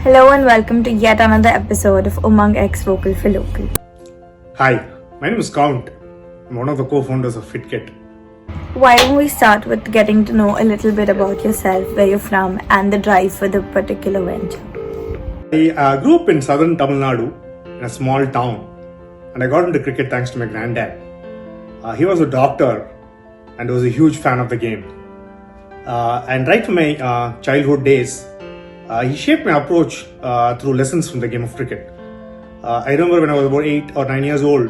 Hello and welcome to yet another episode of Umang X Vocal for Local. Hi, my name is Count. I'm one of the co-founders of FitKit. Why don't we start with getting to know a little bit about yourself, where you're from, and the drive for the particular venture? I grew up in southern Tamil Nadu in a small town, and I got into cricket thanks to my granddad. He was a doctor and was a huge fan of the game. And right from my childhood days, he shaped my approach through lessons from the game of cricket. I remember when I was about 8 or 9 years old,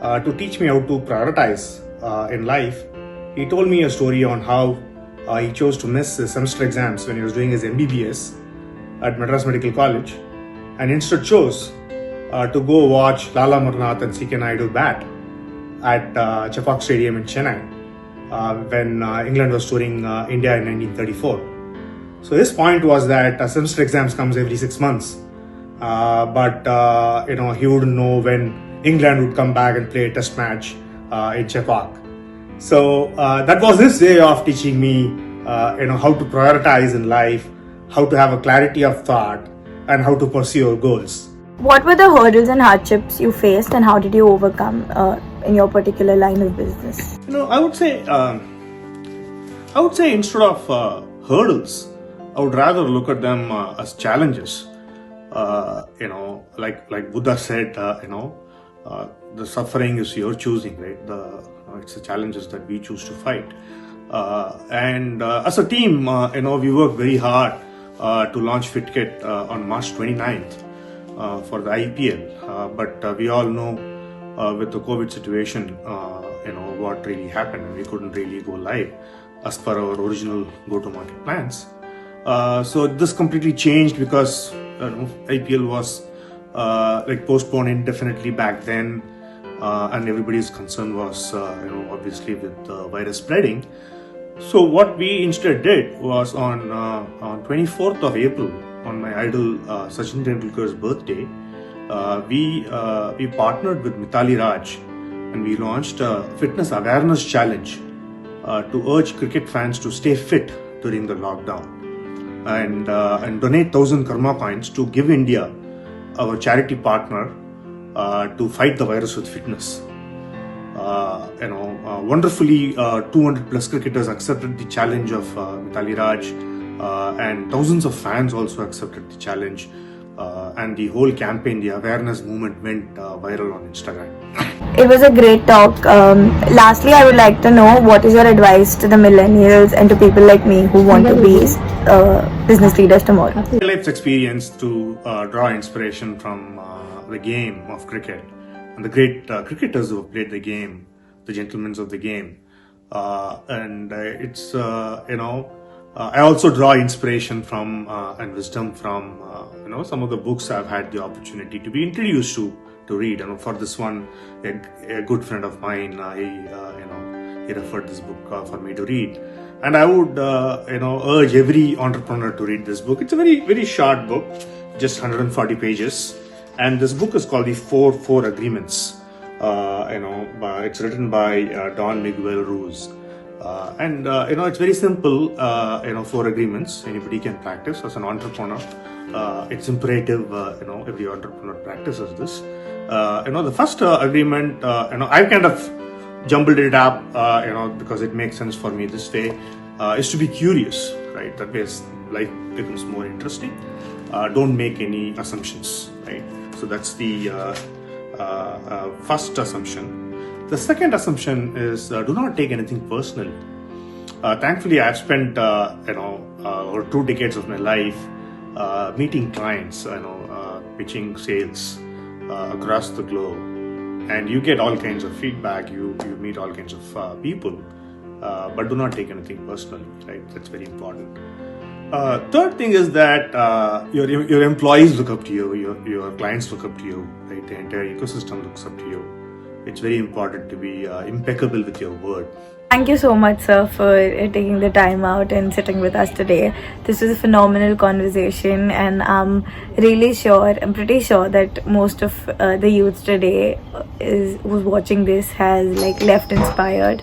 to teach me how to prioritize in life, he told me a story on how he chose to miss his semester exams when he was doing his MBBS at Madras Medical College, and instead chose to go watch Lala Marnath and C.K. Naidu bat at Chepauk Stadium in Chennai when England was touring India in 1934. So his point was that semester exams comes every 6 months, but he wouldn't know when England would come back and play a test match in Chepauk. So that was his way of teaching me, how to prioritize in life, how to have a clarity of thought, and how to pursue your goals. What were the hurdles and hardships you faced, and how did you overcome in your particular line of business? I would say instead of hurdles, I would rather look at them as challenges. Like Buddha said, the suffering is your choosing, right? It's the challenges that we choose to fight. And as a team, we worked very hard to launch FitKit on March 29th for the IPL. But we all know with the COVID situation, what really happened, and we couldn't really go live as per our original go-to-market plans. So this completely changed because IPL was postponed indefinitely back then, and everybody's concern was obviously with the virus spreading. So what we instead did was on 24th of April, on my idol Sachin Tendulkar's birthday, we partnered with Mithali Raj, and we launched a fitness awareness challenge to urge cricket fans to stay fit during the lockdown. And donate 1,000 karma coins to Give India, our charity partner, to fight the virus with fitness. Wonderfully, 200 plus cricketers accepted the challenge of Mithali Raj, and thousands of fans also accepted the challenge. And the whole campaign, the awareness movement, went viral on Instagram. It was a great talk. Lastly, I would like to know, what is your advice to the millennials and to people like me who want to be business leaders tomorrow? My life's experience to draw inspiration from the game of cricket and the great cricketers who have played the game, the gentlemen of the game. I also draw inspiration from and wisdom from some of the books I've had the opportunity to be introduced to read. For this one, a good friend of mine, he referred this book for me to read, and I would urge every entrepreneur to read this book. It's a very, very short book, just 140 pages, and this book is called the Four Agreements. It's written by Don Miguel Ruiz. It's very simple, 4 agreements anybody can practice as an entrepreneur. It's imperative, every entrepreneur practices this. The first agreement, I've kind of jumbled it up, because it makes sense for me this way, is to be curious, right? That way life becomes more interesting. Don't make any assumptions, right? So that's the first assumption. The second assumption is do not take anything personally. Thankfully, I've spent over 2 decades of my life meeting clients, pitching sales across the globe, and you get all kinds of feedback. You meet all kinds of people, but do not take anything personally. Right? That's very important. Third thing is that your employees look up to you, your clients look up to you, right? The entire ecosystem looks up to you. It's very important to be impeccable with your word. Thank you so much, sir, for taking the time out and sitting with us today. This was a phenomenal conversation, and I'm pretty sure that most of the youth today who's watching this has left inspired.